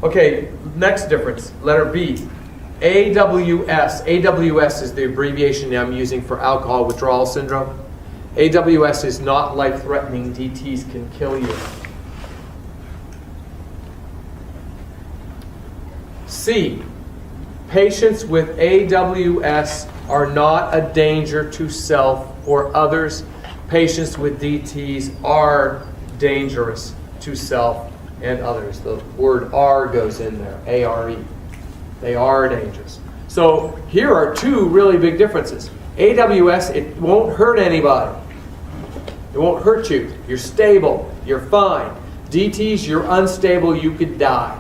Okay, next difference, letter B. AWS. AWS is the abbreviation I'm using for alcohol withdrawal syndrome. AWS is not life-threatening. DTs can kill you. C. Patients with AWS are not a danger to self or others. Patients with DTs are dangerous to self and others. The word "are" goes in there, A-R-E. They are dangerous. So here are two really big differences. AWS, it won't hurt anybody. It won't hurt you. You're stable. You're fine. DTs, you're unstable. You could die.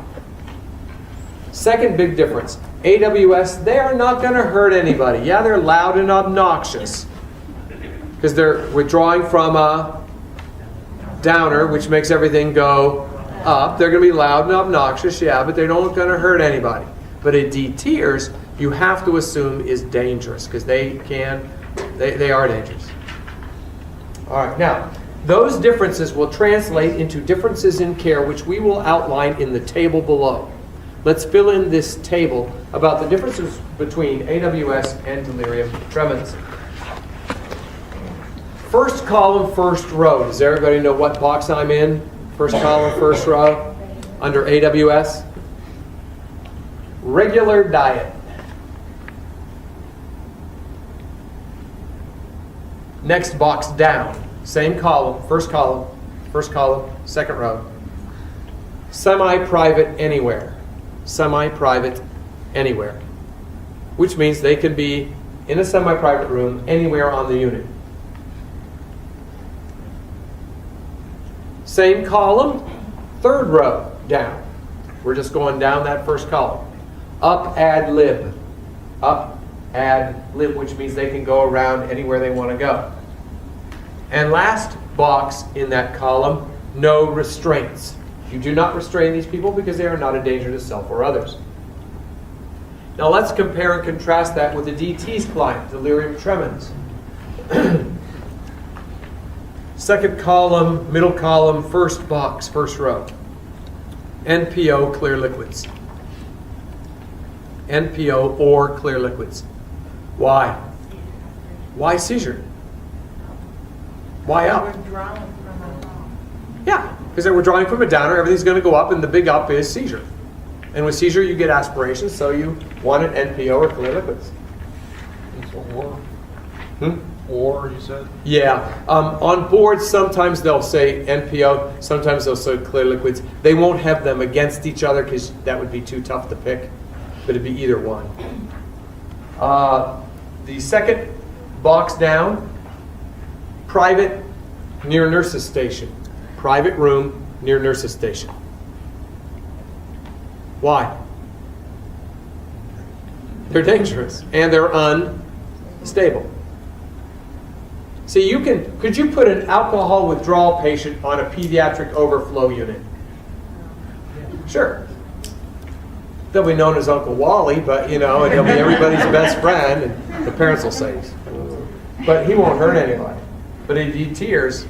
Second big difference. AWS, they are not going to hurt anybody. Yeah, they're loud and obnoxious because they're withdrawing from a downer, which makes everything go up. They're going to be loud and obnoxious, yeah, but they're not going to hurt anybody. But a DTers, you have to assume is dangerous because they are dangerous. All right, now, those differences will translate into differences in care, which we will outline in the table below. Let's fill in this table about the differences between AWS and delirium tremens. First column, first row. Does everybody know what box I'm in? First column, first row, under AWS. Regular diet. Next box down. Same column, first column, second row. Semi-private anywhere. Semi-private anywhere. Which means they can be in a semi-private room anywhere on the unit. Same column, third row down. We're just going down that first column. Up ad lib. Up ad lib, which means they can go around anywhere they want to go. And last box in that column, no restraints. You do not restrain these people because they are not a danger to self or others. Now let's compare and contrast that with the DT's client, delirium tremens. Second column, middle column, first box, first row. NPO, clear liquids. NPO or clear liquids. Why? Why seizure? Why up? Yeah, because they were drawing from a downer, everything's going to go up, and the big up is seizure. And with seizure, you get aspiration, so you want an NPO or clear liquids. Or, you said? Yeah. On boards, sometimes they'll say NPO, sometimes they'll say clear liquids. They won't have them against each other because that would be too tough to pick, but it'd be either one. The second box down, private near nurse's station. Private room near nurse's station. Why? They're dangerous and they're unstable. See, could you put an alcohol withdrawal patient on a pediatric overflow unit? Sure. They'll be known as Uncle Wally, but and he'll be everybody's best friend, and the parents will say, but he won't hurt anybody. But in DTers,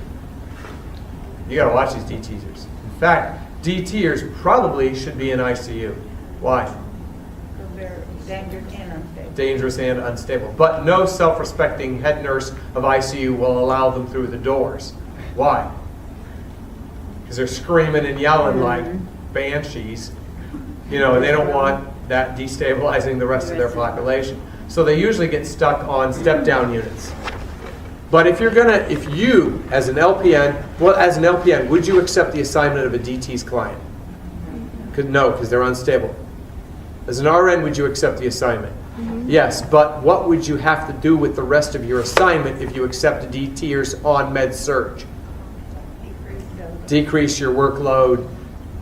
you gotta watch these DTers. In fact, DTers probably should be in ICU. Why? Because they're dangerous and unstable. Dangerous and unstable. But no self-respecting head nurse of ICU will allow them through the doors. Why? Because they're screaming and yelling like banshees, and they don't want that destabilizing the rest of their population. So they usually get stuck on step-down units. But if you, as an LPN, would you accept the assignment of a DT's client? No, because they're unstable. As an RN, would you accept the assignment? Mm-hmm. Yes, but what would you have to do with the rest of your assignment if you accept DTers on med surg? Decrease your workload.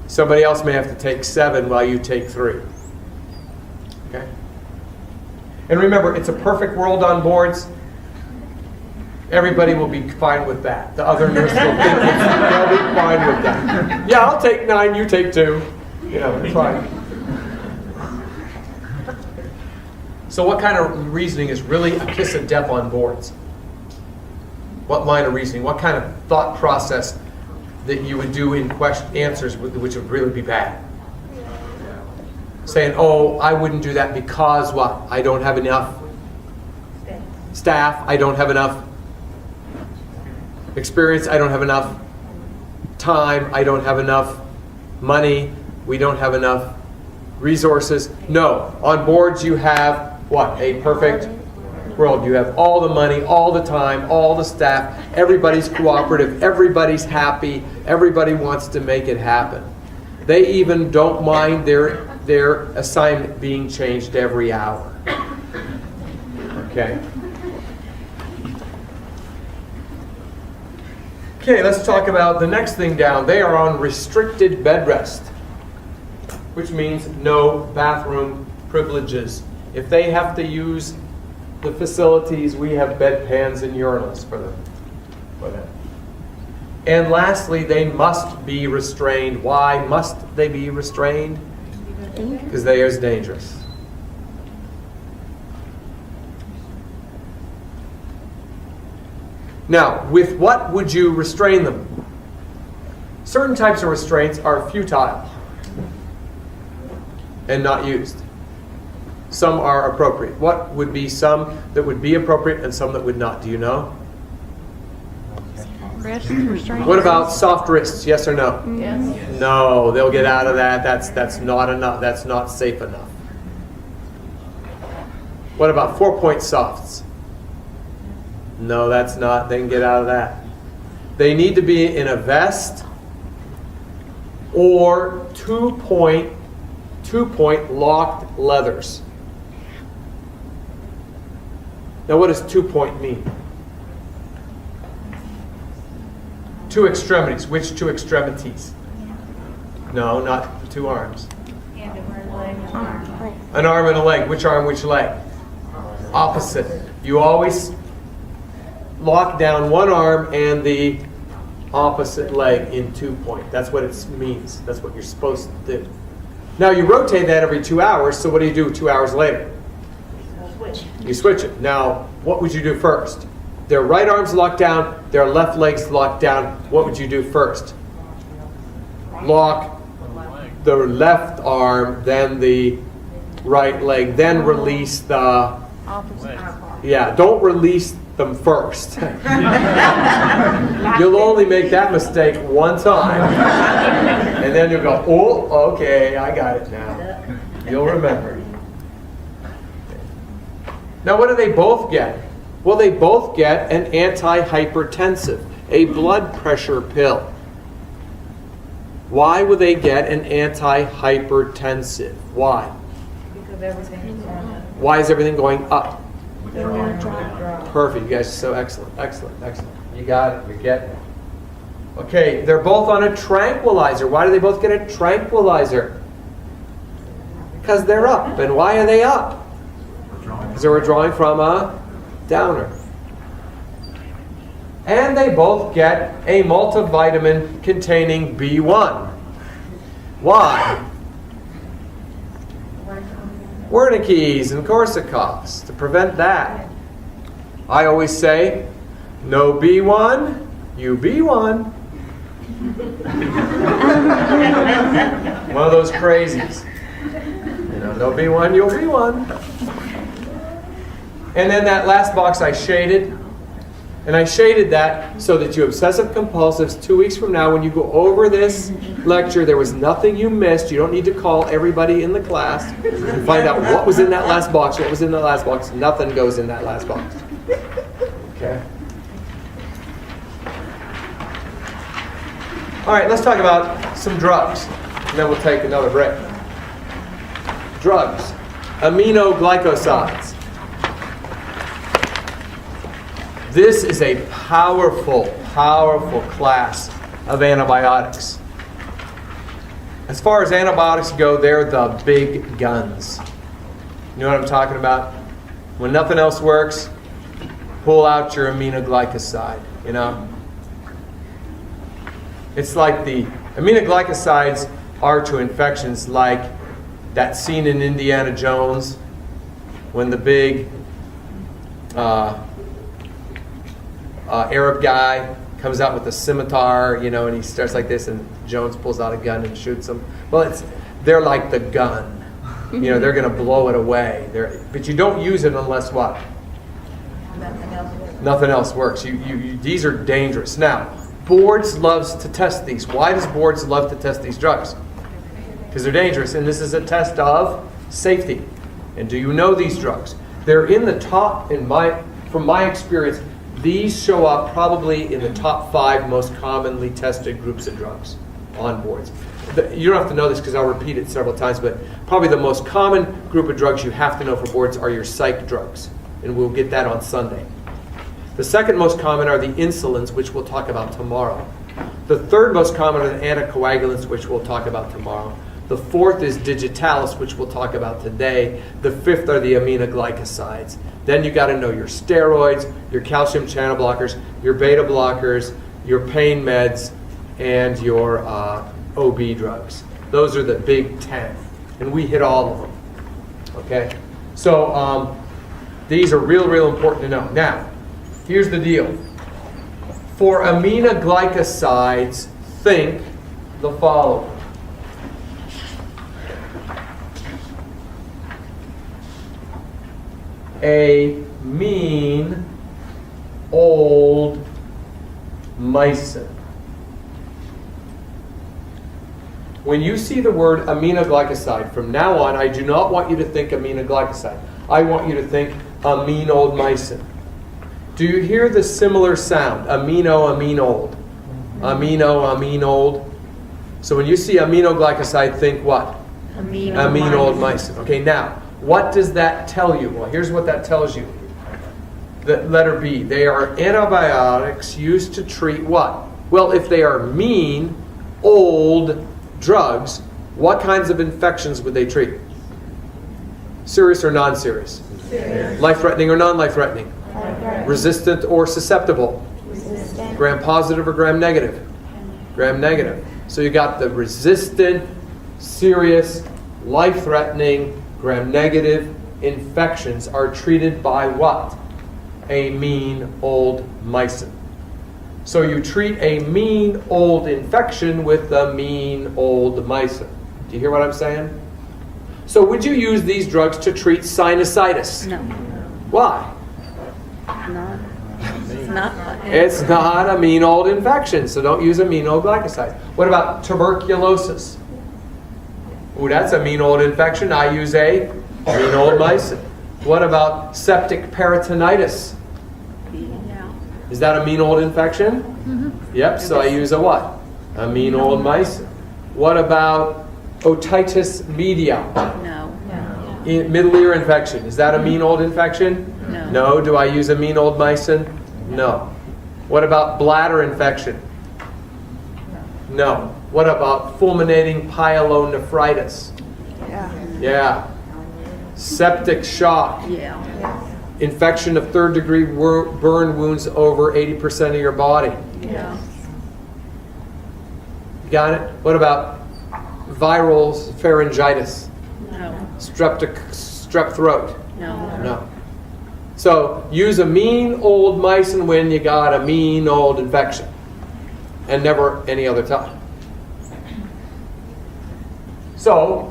Somebody else may have to take 7 while you take 3. Okay? And remember, it's a perfect world on boards. Everybody will be fine with that. The other nurses will think they'll be fine with that. Yeah, I'll take 9, you take 2. It's fine. So what kind of reasoning is really a kiss of death on boards? What line of reasoning? What kind of thought process that you would do in answers which would really be bad? saying, oh, I wouldn't do that because what? I don't have enough staff, I don't have enough experience, I don't have enough time, I don't have enough money, we don't have enough resources. No, on boards you have what? A perfect world. You have all the money, all the time, all the staff, everybody's cooperative, everybody's happy, everybody wants to make it happen. They even don't mind their assignment being changed every hour. Okay. Okay, let's talk about the next thing down. They are on restricted bed rest, which means no bathroom privileges. If they have to use the facilities, we have bedpans and urinals for them. And lastly, they must be restrained. Why must they be restrained? Because they are dangerous. Now, with what would you restrain them? Certain types of restraints are futile and not used. Some are appropriate. What would be some that would be appropriate and some that would not? Do you know? What about soft wrists? Yes or no? Yes. No, they'll get out of that. That's not enough. That's not safe enough. What about 4-point softs? No, that's not. They can get out of that. They need to be in a vest or two-point locked leathers. Now, what does 2-point mean? Two extremities. Which two extremities? No, not 2 arms. And a leg, an arm. An arm and a leg. Which arm, which leg? Opposite. You always lock down one arm and the opposite leg in 2-point. That's what it means. That's what you're supposed to do. Now, you rotate that every 2 hours, so what do you do 2 hours later? Switch. You switch it. Now, what would you do first? Their right arm's locked down, their left leg's locked down. What would you do first? Lock the left arm, then the right leg, then release the... Yeah, don't release them first. You'll only make that mistake one time. And then you'll go, oh, okay, I got it now. You'll remember. Now, what do they both get? Well, they both get an antihypertensive, a blood pressure pill. Why would they get an antihypertensive? Why? Because everything is going up. Why is everything going up? They're going to drop. Perfect. You guys are so excellent. Excellent. Excellent. You got it. You're getting it. Okay, they're both on a tranquilizer. Why do they both get a tranquilizer? Because they're up. And why are they up? Because they're withdrawing from a downer. And they both get a multivitamin containing B1. Why? Wernicke's and Korsakoff's to prevent that. I always say, no B1, you B1. One of those crazies. You know, no B1, you'll B1. And then that last box I shaded. And I shaded that so that you obsessive compulsives, 2 weeks from now, when you go over this lecture, there was nothing you missed. You don't need to call everybody in the class and find out what was in that last box, what was in that last box. Nothing goes in that last box. Okay? All right, let's talk about some drugs, and then we'll take another break. Drugs. Aminoglycosides. This is a powerful, powerful class of antibiotics. As far as antibiotics go, they're the big guns. You know what I'm talking about? When nothing else works, pull out your aminoglycoside, you know? It's like the aminoglycosides are to infections like that scene in Indiana Jones when the big Arab guy comes out with a scimitar, you know, and he starts like this, and Jones pulls out a gun and shoots him. Well, they're like the gun. they're going to blow it away. But you don't use it unless what? Nothing else works. Nothing else works. These are dangerous. Now, boards loves to test these. Why does boards love to test these drugs? Because they're dangerous, and this is a test of safety. And do you know these drugs? They're in the top, from my experience, these show up probably in the top 5 most commonly tested groups of drugs on boards. You don't have to know this because I'll repeat it several times, but probably the most common group of drugs you have to know for boards are your psych drugs. And we'll get that on Sunday. The second most common are the insulins, which we'll talk about tomorrow. The third most common are the anticoagulants, which we'll talk about tomorrow. The fourth is digitalis, which we'll talk about today. The fifth are the aminoglycosides. Then you got to know your steroids, your calcium channel blockers, your beta blockers, your pain meds, and your OB drugs. Those are the big 10. And we hit all of them. Okay? So these are real important to know. Now, here's the deal. For aminoglycosides, think the following. A mean old mycin. When you see the word aminoglycoside, from now on, I do not want you to think aminoglycoside. I want you to think a mean old mycin. Do you hear the similar sound? Amino, amine old. Amino, amine old. So when you see aminoglycoside, think what? Amine old mycin. Okay, now, what does that tell you? Well, here's what that tells you. The letter B. They are antibiotics used to treat what? Well, if they are mean, old drugs, what kinds of infections would they treat? Serious or non-serious? Serious. Life-threatening or non-life-threatening? Resistant or susceptible? Resistant. Gram-positive or gram-negative? Gram-negative. So you got the resistant, serious, life-threatening, gram-negative infections are treated by what? A mean old mycin. So you treat a mean old infection with the mean old mycin. Do you hear what I'm saying? So would you use these drugs to treat sinusitis? No, Why? not. It's not. It's not a mean old infection, so don't use a mean old glycoside. What about tuberculosis? Ooh, that's a mean old infection. I use a mean old mycin. What about septic peritonitis? Yeah. Is that a mean old infection? Yep, so I use a what? A mean old mycin. What about otitis media? No. Middle ear infection. Is that a mean old infection? No. No. Do I use a mean old mycin? No. What about bladder infection? No. What about fulminating pyelonephritis? Yeah. Septic shock. Yeah. Infection of third-degree burn wounds over 80% of your body. Yeah. You got it? What about viral pharyngitis? No. Strep throat? No. No. So use a mean old mycin when you got a mean old infection, and never any other time. So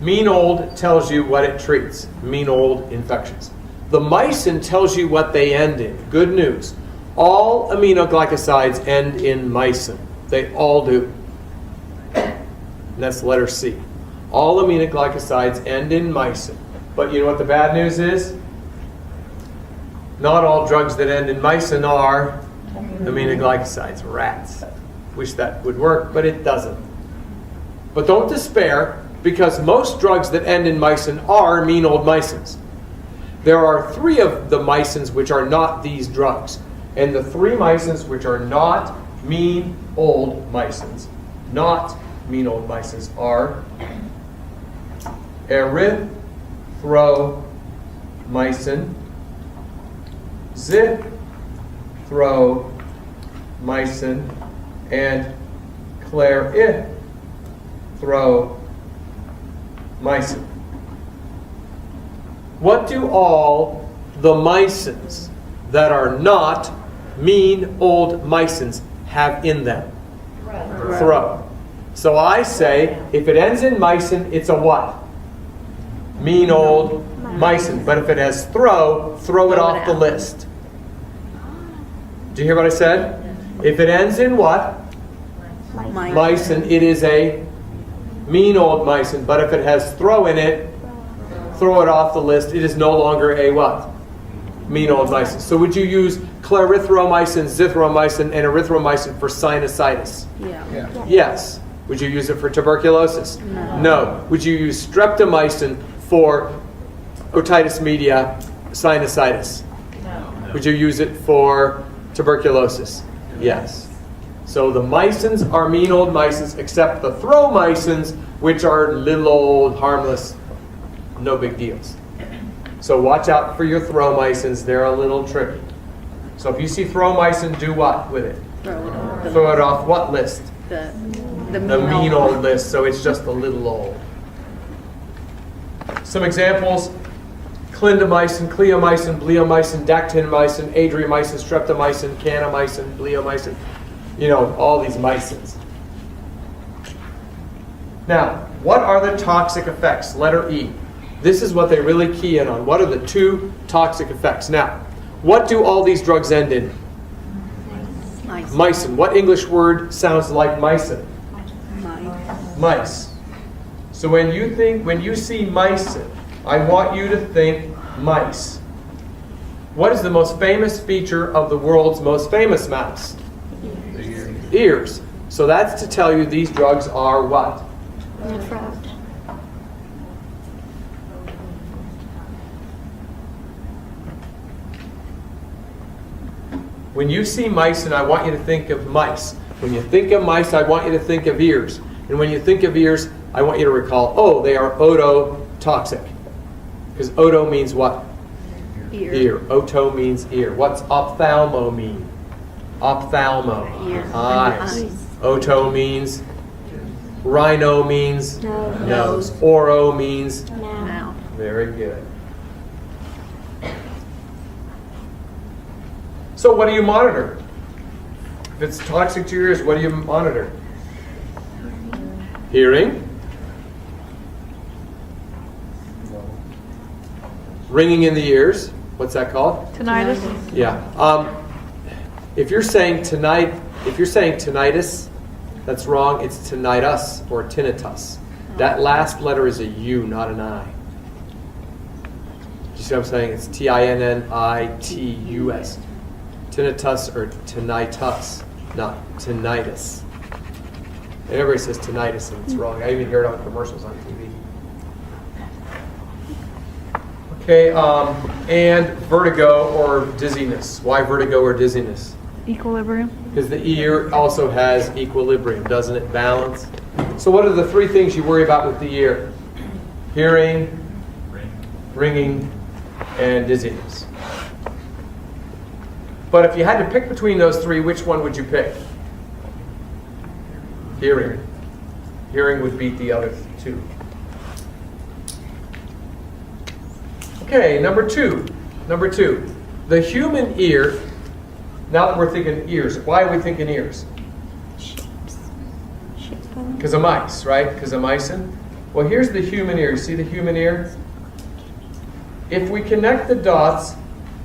mean old tells you what it treats. Mean old infections. The mycin tells you what they end in. Good news. All aminoglycosides end in mycin. They all do. And that's letter C. All aminoglycosides end in mycin. But you know what the bad news is? Not all drugs that end in mycin are aminoglycosides. Rats. Wish that would work, but it doesn't. But don't despair, because most drugs that end in mycin are mean old mycins. There are 3 of the mycins which are not these drugs. And the 3 mycins which are not mean old mycins, are erythromycin, zithromycin, and clarithromycin. What do all the mycins that are not mean old mycins have in them? Thro. So I say, if it ends in mycin, it's a what? mean old mycin. But if it has throw it off the list. Do you hear what I said? If it ends in what? Mycin, it is a mean old mycin. But if it has throw in it, throw it off the list. It is no longer a what? Mean old mycin. So would you use clarithromycin, zithromycin, and erythromycin for sinusitis? Yeah. Yes. Would you use it for tuberculosis? No. Would you use streptomycin for otitis media, sinusitis? No. Would you use it for tuberculosis? Yes. So the mycins are mean old mycins, except the thromycins, which are little old harmless, no big deals. So watch out for your thromycins. They're a little tricky. So if you see thromycin, do what with it? Throw it off what list? The The mean old list, so it's just a little old. Some examples: clindamycin, cliomycin, bleomycin, dactinomycin, adriamycin, streptomycin, kanamycin, bleomycin. You know, all these mycins. Now, what are the toxic effects? Letter E. This is what they really key in on. What are the 2 toxic effects? Now, what do all these drugs end in? Mycin. What English word sounds like mycin? Mice. So when you see mycin, I want you to think mice. What is the most famous feature of the world's most famous mouse? Ears. So that's to tell you these drugs are what? When you see mycin, I want you to think of mice. When you think of mice, I want you to think of ears. And when you think of ears, I want you to recall, oh, they are ototoxic. Because oto means what? Ear. Oto means ear. What's ophthalmo mean? Ophthalmo. Ear. Eyes. Eyes. Oto means rhino means nose. Oro means Now. very good. So what do you monitor? If it's toxic to your ears, what do you monitor? Hearing. Ringing in the ears. What's that called? Tinnitus. Yeah. If you're saying tinnitus, that's wrong. It's tinnitus or tinnitus. That last letter is a U, not an I. You see what I'm saying? It's Tinnitus. Tinnitus or tinnitus, not tinnitus. And everybody says tinnitus and it's wrong. I even hear it on commercials on TV. Okay, and vertigo or dizziness. Why vertigo or dizziness? Equilibrium. Because the ear also has equilibrium, doesn't it? Balance. So what are the 3 things you worry about with the ear? Hearing, ringing, and dizziness. But if you had to pick between those 3, which one would you pick? Hearing. Hearing would beat the other 2. Okay, number two. The human ear, now that we're thinking ears, why are we thinking ears? Because of mice, right? Because of mycin. Well, here's the human ear. You see the human ear? If we connect the dots,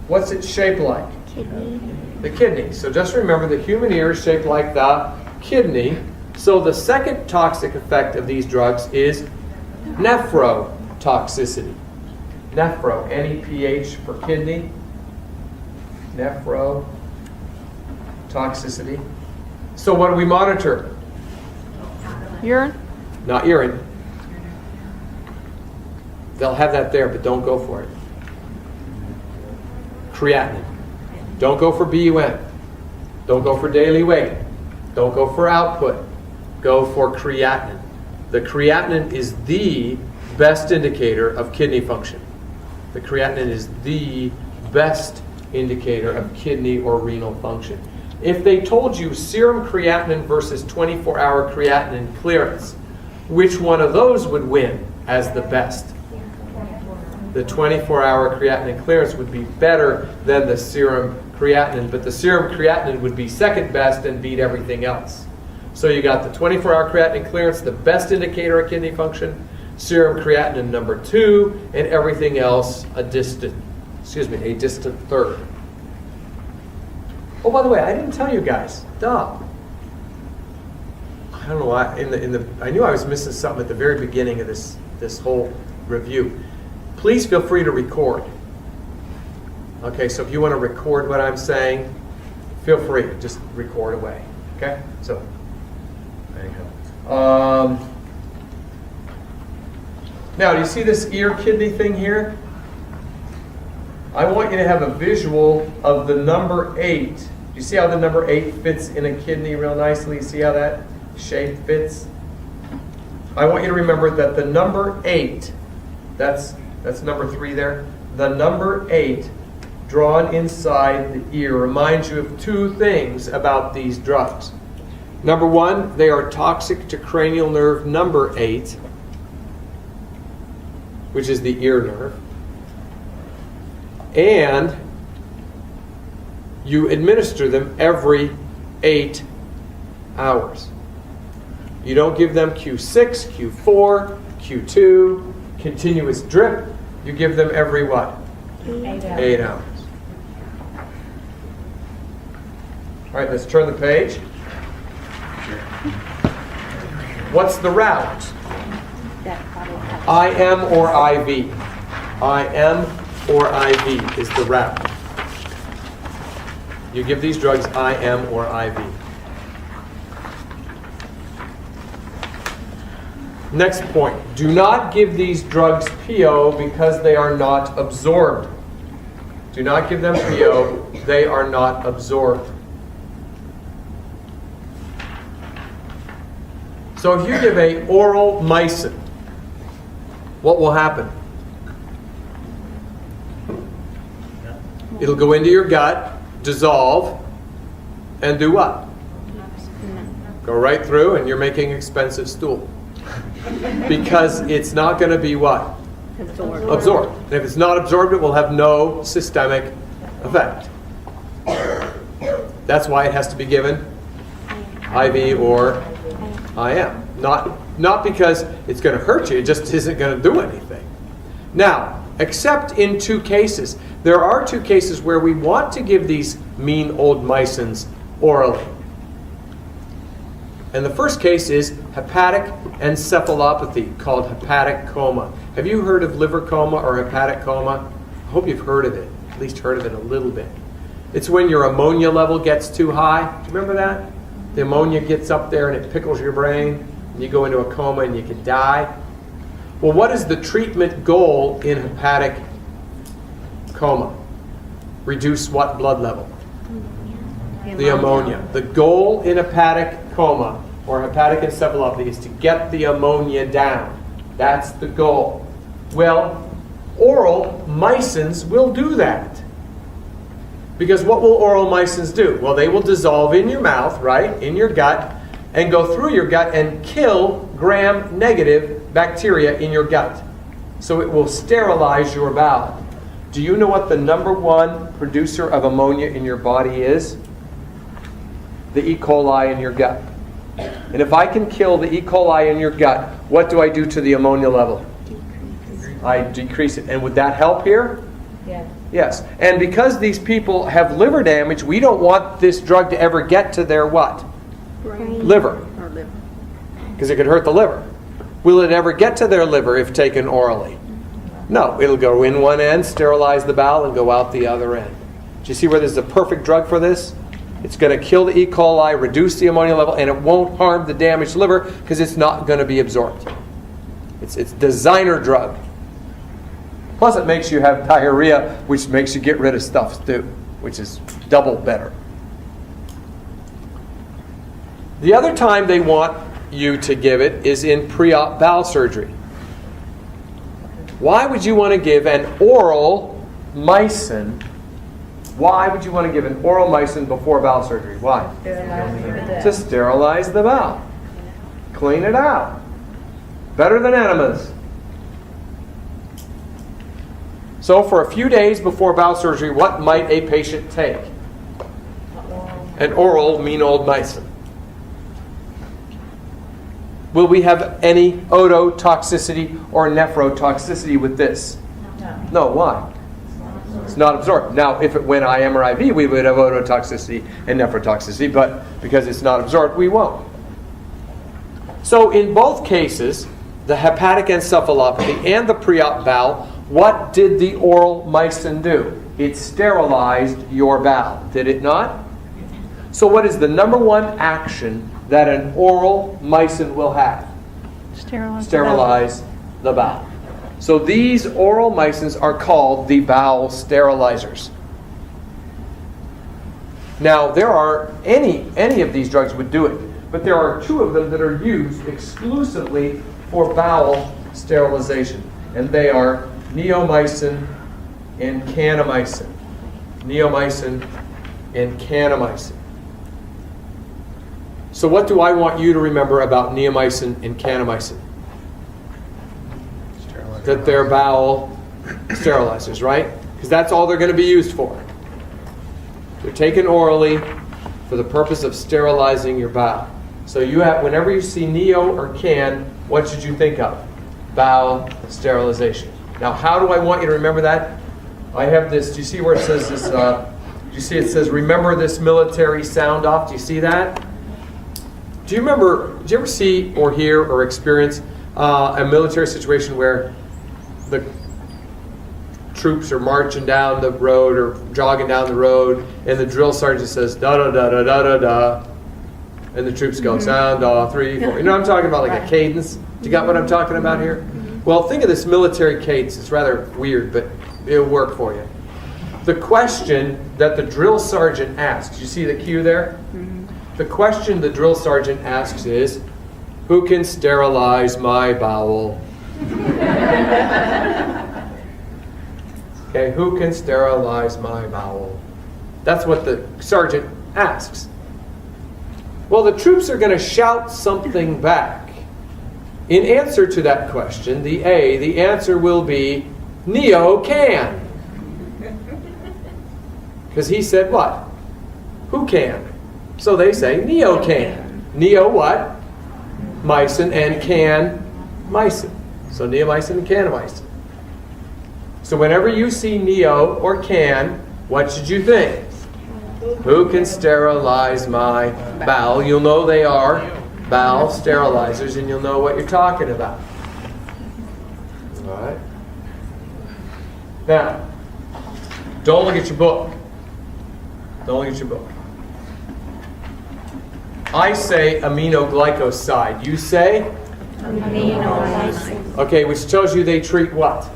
what's it shaped like? Kidney. The kidney. So just remember the human ear is shaped like the kidney. So the second toxic effect of these drugs is nephrotoxicity. Nephro, N-E-P-H for kidney. Nephrotoxicity. So what do we monitor? Urine. Not urine. They'll have that there, but don't go for it. Creatinine. Don't go for BUN. Don't go for daily weight. Don't go for output. Go for creatinine. The creatinine is the best indicator of kidney function. The creatinine is the best indicator of kidney or renal function. If they told you serum creatinine versus 24-hour creatinine clearance, which one of those would win as the best? The 24-hour creatinine clearance would be better than the serum creatinine, but the serum creatinine would be second best and beat everything else. So you got the 24-hour creatinine clearance, the best indicator of kidney function, serum creatinine number 2, and everything else a distant third. Oh, by the way, I didn't tell you guys. Duh. I don't know why. I knew I was missing something at the very beginning of this whole review. Please feel free to record. Okay, so if you want to record what I'm saying, feel free. Just record away. Okay? So, there you go. Now, do you see this ear kidney thing here? I want you to have a visual of the number 8. Do you see how the number 8 fits in a kidney real nicely? You see how that shape fits? I want you to remember that the number 8, that's number 3 there, the number 8 drawn inside the ear reminds you of 2 things about these drugs. Number 1, they are toxic to cranial nerve number 8, which is the ear nerve. And you administer them every 8 hours. You don't give them Q6, Q4, Q2, continuous drip. You give them every what? 8 hours. All right, let's turn the page. What's the route? IM or IV? IM or IV is the route. You give these drugs IM or IV. Next point. Do not give these drugs PO because they are not absorbed. Do not give them PO. They are not absorbed. So if you give a oral mycin, what will happen? It'll go into your gut, dissolve, and do what? Go right through, and you're making expensive stool. Because it's not going to be what? Absorbed. And if it's not absorbed, it will have no systemic effect. That's why it has to be given IV or IM. Not because it's going to hurt you, it just isn't going to do anything. Now, except in 2 cases. There are 2 cases where we want to give these mean old mycins orally. And the first case is hepatic encephalopathy, called hepatic coma. Have you heard of liver coma or hepatic coma? I hope you've heard of it, at least heard of it a little bit. It's when your ammonia level gets too high. Do you remember that? The ammonia gets up there and it pickles your brain, and you go into a coma and you could die. Well, what is the treatment goal in hepatic coma? Reduce what blood level? The ammonia. The goal in hepatic coma or hepatic encephalopathy is to get the ammonia down. That's the goal. Well, oral mycins will do that. Because what will oral mycins do? Well, they will dissolve in your mouth, right, in your gut, and go through your gut and kill gram-negative bacteria in your gut. So it will sterilize your bowel. Do you know what the number 1 producer of ammonia in your body is? The E. coli in your gut. And if I can kill the E. coli in your gut, what do I do to the ammonia level? I decrease it. And would that help here? Yes. Yes. And because these people have liver damage, we don't want this drug to ever get to their what? Liver. Or liver. Because it could hurt the liver. Will it ever get to their liver if taken orally? No. It'll go in one end, sterilize the bowel, and go out the other end. Do you see where this is a perfect drug for this? It's going to kill the E. coli, reduce the ammonia level, and it won't harm the damaged liver because it's not going to be absorbed. It's designer drug. Plus it makes you have diarrhea, which makes you get rid of stuff too, which is double better. The other time they want you to give it is in pre-op bowel surgery. Why would you want to give an oral mycin? Why would you want to give an oral mycin before bowel surgery? Why? To sterilize the bowel. Clean it out. Better than enemas. So for a few days before bowel surgery, what might a patient take? An oral mean old mycin. Will we have any ototoxicity or nephrotoxicity with this? No. Why? It's not absorbed. Now, if it went IM or IV, we would have ototoxicity and nephrotoxicity, but because it's not absorbed, we won't. So in both cases, the hepatic encephalopathy and the pre-op bowel, what did the oral mycin do? It sterilized your bowel, did it not? So what is the number one action that an oral mycin will have? Sterilize the bowel. So these oral mycins are called the bowel sterilizers. Now, there are any of these drugs would do it, but there are two of them that are used exclusively for bowel sterilization, and they are neomycin and kanamycin. Neomycin and kanamycin. So what do I want you to remember about neomycin and kanamycin? That they're bowel sterilizers, right? Because that's all they're going to be used for. They're taken orally for the purpose of sterilizing your bowel. So you have, whenever you see neo or can, what should you think of? Bowel sterilization. Now, how do I want you to remember that? I have this. Do you see where it says this? Do you see it says, remember this military sound off? Do you see that? Do you remember, did you ever see or hear or experience a military situation where the troops are marching down the road or jogging down the road and the drill sergeant says, da-da-da-da-da-da-da, and the troops go, sound off, 3, 4. You know what I'm talking about, like a cadence? Do you got what I'm talking about here? Well, think of this military cadence. It's rather weird, but it'll work for you. The question that the drill sergeant asks, you see the cue there? The question the drill sergeant asks is, who can sterilize my bowel? Okay, who can sterilize my bowel? That's what the sergeant asks. Well, the troops are going to shout something back. In answer to that question, the answer will be, Neo can. Because he said what? Who can? So they say Neo can. Neo what? Mycin and can mycin. So neomycin and kanamycin. So whenever you see neo or can, what should you think? Who can sterilize my bowel? You'll know they are bowel sterilizers, and you'll know what you're talking about. All right? Now, don't look at your book. Don't look at your book. I say aminoglycoside. You say? Aminoglycoside. Okay, which tells you they treat what?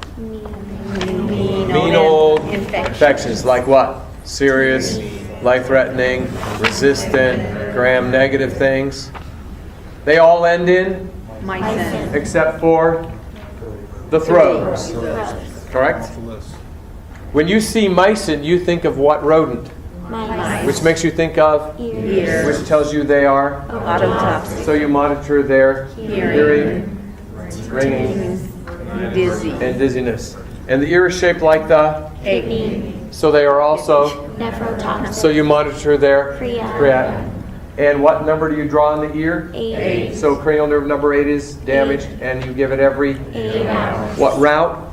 Renal infections. Like what? Serious, life-threatening, resistant, gram-negative things. They all end in? Mycin. Except for the throat. Correct? When you see mycin, you think of what rodent? Mice. Which makes you think of? Ears. Which tells you they are? Autotoxic. So you monitor their hearing, ringing, Dizzy. and dizziness. And the ear is shaped like the? Kidney. So they are also? Nephrotoxic. So you monitor their? Creatinine. And what number do you draw in the ear? 8. So cranial nerve number 8 is damaged, and you give it every? 8 hours. What route?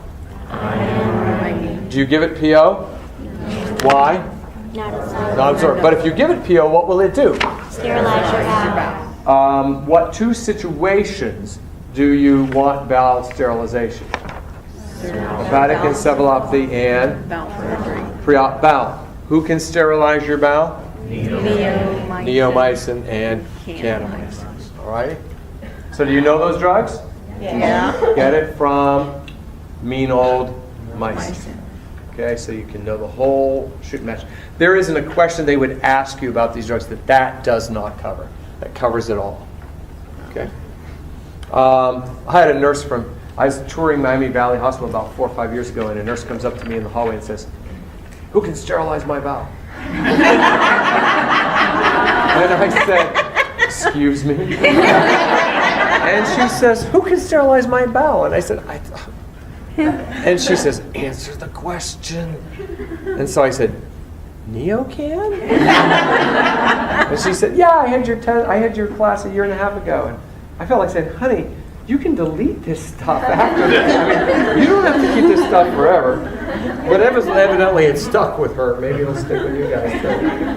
Do you give it PO? Why? Not absorbed. Not absorbed. But if you give it PO, what will it do? Sterilize your bowel. What two situations do you want bowel sterilization? Hepatic encephalopathy and pre-op bowel. Who can sterilize your bowel? Neomycin and kanamycin. All right. So do you know those drugs? Yeah. Get it from mean old mycin. Okay, so you can know the whole shoot match. There isn't a question they would ask you about these drugs that does not cover. That covers it all. Okay. I had a nurse I was touring Miami Valley Hospital about 4 or 5 years ago, and a nurse comes up to me in the hallway and says, "Who can sterilize my bowel?" And I said, "Excuse me?" And she says, "Who can sterilize my bowel?" And I said, and she says, "Answer the question." And so I said, "Neo can?" And she said, "Yeah, I had your class a year and a half ago." I felt like saying, honey, you can delete this stuff after this. I mean, you don't have to keep this stuff forever. But evidently it stuck with her. Maybe it'll stick with you guys too.